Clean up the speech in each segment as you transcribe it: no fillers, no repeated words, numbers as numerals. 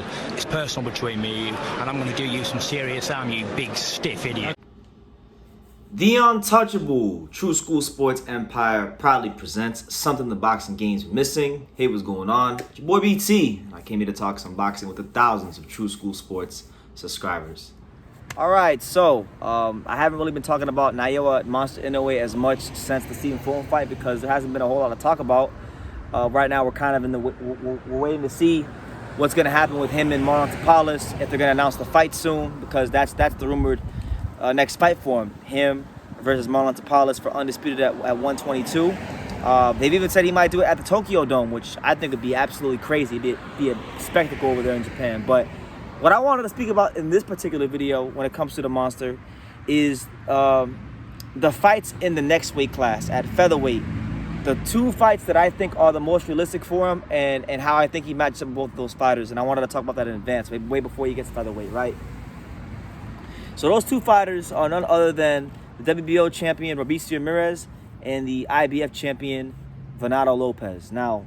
football. It's personal between me and you, and I'm going to do you some serious harm, you big stiff idiot. The Untouchable True School Sports Empire proudly presents something the boxing game's missing. Hey, what's going on? It's your boy BT. I came here to talk some boxing with the thousands of True School Sports subscribers. All right, so I haven't really been talking about Naoya Inoue as much since the Stephen Fulton fight because there hasn't been a whole lot to talk about. Right now, we're kind of in the we're waiting to see what's going to happen with him and Marlon Tapales, if they're going to announce the fight soon, because that's the rumored next fight for him versus Marlon Tapales for undisputed at 122. They've even said he might do it at the Tokyo Dome, which I think would be absolutely crazy. It'd be a spectacle over there in Japan. But what I wanted to speak about in this particular video when it comes to the monster is the fights in the next weight class at featherweight. The two fights that I think are the most realistic for him, and how I think he matches up both of those fighters. And I wanted to talk about that in advance, way before he gets to featherweight, right? So those two fighters are none other than the WBO champion Robeisy Ramirez and the IBF champion Venado Lopez. Now,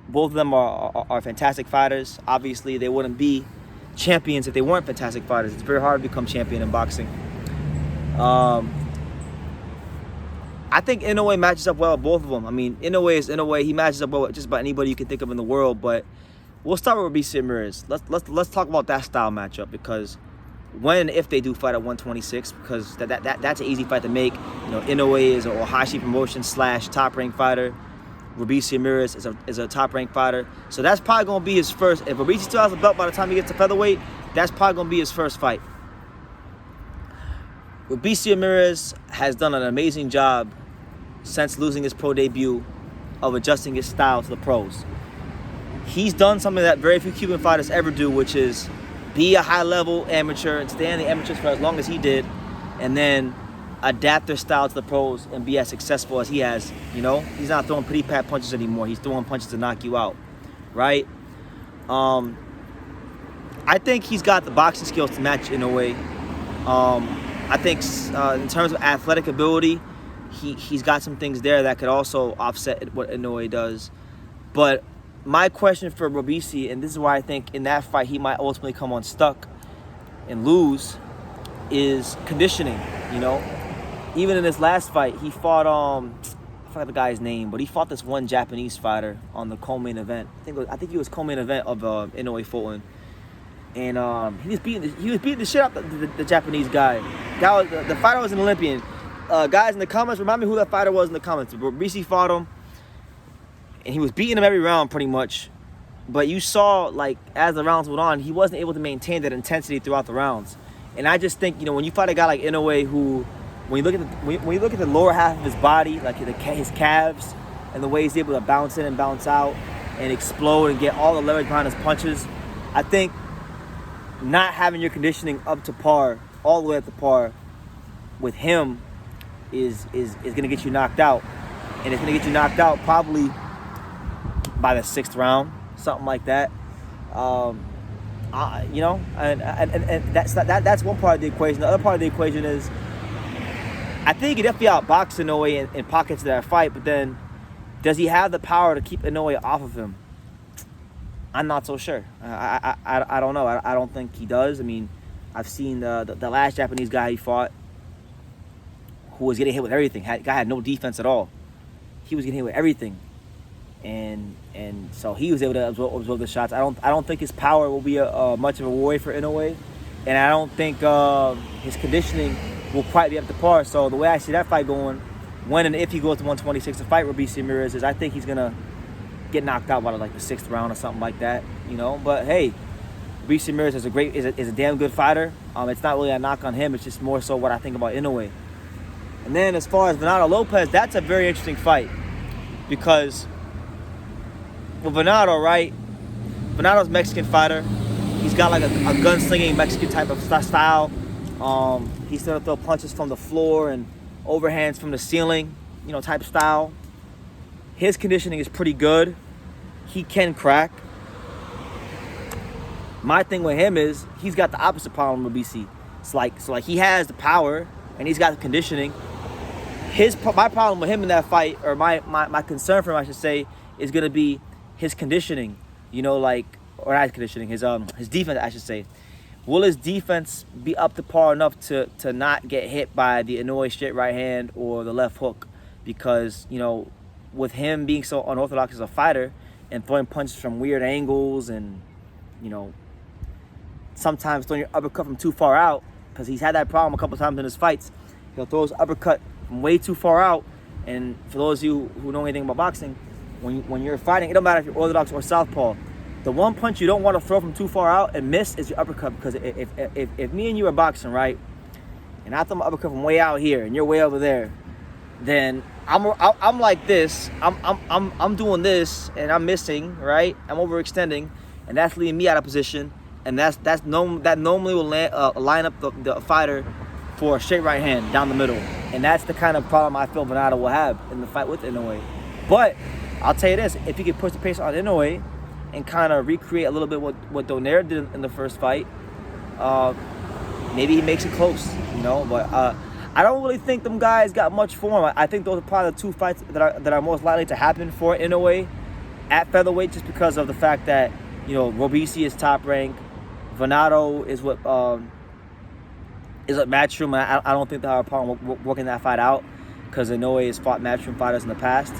both of them are fantastic fighters. Obviously, they wouldn't be champions if they weren't fantastic fighters. It's very hard to become champion in boxing. I think Inoue matches up well with both of them. I mean, Inoue is Inoue. He matches up well with just about anybody you can think of in the world. But we'll start with Robeisy Ramirez. Let's talk about that style matchup, because when and if they do fight at 126, because that's an easy fight to make. You know, Inoue is a Ohashi promotion / top-ranked fighter. Robeisy Ramirez is a top-ranked fighter. So that's probably going to be his first. If Robeisy still has a belt by the time he gets to featherweight, that's probably going to be his first fight. Robeisy Ramirez has done an amazing job since losing his pro debut of adjusting his style to the pros. He's done something that very few Cuban fighters ever do, which is be a high-level amateur and stay in the amateurs for as long as he did, and then adapt their style to the pros and be as successful as he has. You know, he's not throwing pretty-pat punches anymore. He's throwing punches to knock you out, right? I think he's got the boxing skills to match Inoue. I think in terms of athletic ability, he's got some things there that could also offset what Inoue does. But my question for Robeisy, and this is why I think in that fight he might ultimately come unstuck and lose, is conditioning. You know, even in his last fight, he fought I forgot the guy's name, but he fought this one Japanese fighter on the co-main event. I think he was co-main event of Inoue Fulton, and he was beating the shit out the Japanese guy. The fighter was an Olympian. Guys in the comments, remind me who that fighter was in the comments. Robeisy fought him, and he was beating him every round pretty much. But you saw, like, as the rounds went on, he wasn't able to maintain that intensity throughout the rounds. And I just think, you know, when you fight a guy like Inoue, who, when you look at the lower half of his body, like his calves, and the way he's able to bounce in and bounce out and explode and get all the leverage behind his punches, I think not having your conditioning up to par, all the way up to par with him is going to get you knocked out. And it's going to get you knocked out probably by the 6th round, something like that. You know, and that's one part of the equation. The other part of the equation is, I think he definitely outboxed Inoue in pockets of that fight, but then does he have the power to keep Inoue off of him? I'm not so sure. I don't know. I don't think he does. I mean, I've seen the last Japanese guy he fought, who was getting hit with everything. Guy had no defense at all. He was getting hit with everything, and so he was able to absorb the shots. I don't think his power will be much of a worry for Inoue, and I don't think his conditioning will quite be up to par. So the way I see that fight going, when and if he goes to 126 to fight Robeisy Ramirez, is I think he's gonna get knocked out by like the 6th round or something like that. You know, but hey, Robeisy Ramirez is a damn good fighter. It's not really a knock on him. It's just more so what I think about Inoue. And then as far as Venado Lopez, that's a very interesting fight, because with Venado, right? Venado's a Mexican fighter. He's got like a gunslinging Mexican type of style. He's gonna throw punches from the floor and overhands from the ceiling, you know, type style. His conditioning is pretty good. He can crack. My thing with him is he's got the opposite problem with Robeisy. So like he has the power and he's got the conditioning. My problem with him in that fight, or my concern for him, I should say, is going to be his conditioning. You know, like or not his conditioning, his defense, I should say. Will his defense be up to par enough to not get hit by the Inoue straight right hand or the left hook? Because, you know, with him being so unorthodox as a fighter and throwing punches from weird angles and, you know, sometimes throwing your uppercut from too far out, because he's had that problem a couple times in his fights. He'll throw his uppercut from way too far out. And for those of you who know anything about boxing, when you're fighting, it don't matter if you're orthodox or southpaw. The one punch you don't want to throw from too far out and miss is your uppercut. Because if me and you are boxing, right, and I throw my uppercut from way out here and you're way over there, then I'm like this. I'm doing this and I'm missing, right? I'm overextending, and that's leaving me out of position. And that normally will line up the fighter for a straight right hand down the middle. And that's the kind of problem I feel Venado will have in the fight with Inoue. But I'll tell you this, if he can push the pace on Inoue and kind of recreate a little bit what Donaire did in the first fight, maybe he makes it close, you know. But I don't really think them guys got much form. I think those are probably the two fights that are most likely to happen for Inoue at featherweight, just because of the fact that, you know, Robeisy is top rank. Venado is what Matchroom. I don't think they have a problem working that fight out, because Inoue has fought Matchroom fighters in the past.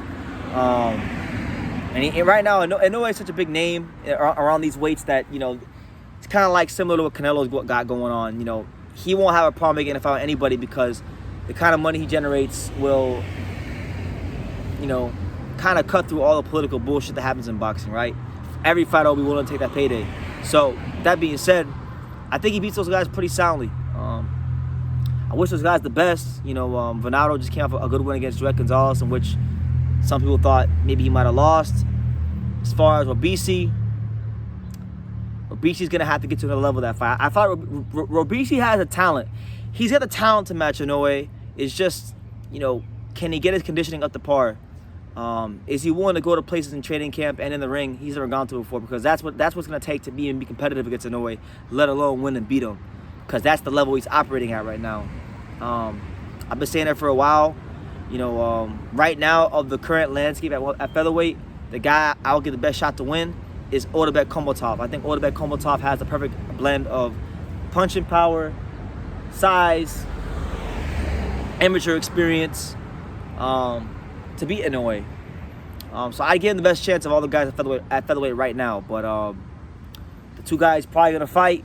And right now, Inoue is such a big name around these weights that, you know, it's kind of like similar to what Canelo's got going on. You know, he won't have a problem making a fight with anybody, because the kind of money he generates will, you know, kind of cut through all the political bullshit that happens in boxing, right? Every fighter will be willing to take that payday. So, that being said, I think he beats those guys pretty soundly. I wish those guys the best. You know, Venado just came off a good win against Joel Gonzalez, in which some people thought maybe he might have lost. As far as Robeisy, Robeisy is going to have to get to another level of that fight. I thought Robeisy has a talent. He's got the talent to match Inoue. It's just, you know, can he get his conditioning up to par? Is he willing to go to places in training camp and in the ring he's never gone to before? Because that's what's going to take to be competitive against Inoue, let alone win and beat him. Because that's the level he's operating at right now. I've been saying that for a while. You know, right now, of the current landscape at featherweight, the guy I'll get the best shot to win is Otabek Holmatov. I think Otabek Holmatov has the perfect blend of punching power, size, amateur experience to beat Inoue. So I give him the best chance of all the guys at featherweight right now. But the two guys probably gonna fight.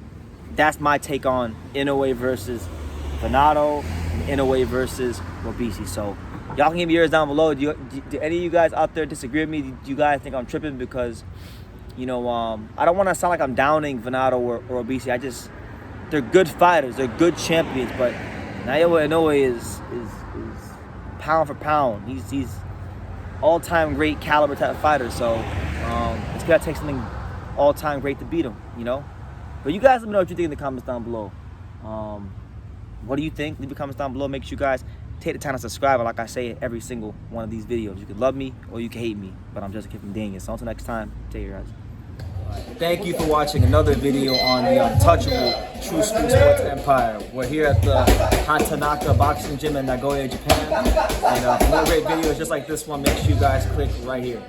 That's my take on Inoue versus Venado and Inoue versus Robeisy. So y'all can give me yours down below. Do any of you guys out there disagree with me? Do you guys think I'm tripping? Because, you know, I don't want to sound like I'm downing Venado or Robeisy. They're good fighters. They're good champions. But Naoya Inoue is pound for pound. He's all-time great caliber type of fighter. So it's gonna take something all-time great to beat him, you know. But you guys let me know what you think in the comments down below. What do you think? Leave your comments down below. Make sure you guys take the time to subscribe. Like I say every single one of these videos, you can love me or you can hate me, but I'm just a kid from Daniel. So until next time, take care, guys. Thank you for watching another video on the untouchable True School Sports Empire. We're here at the Hatanaka Boxing Gym in Nagoya, Japan. And for more great videos just like this one, make sure you guys click right here.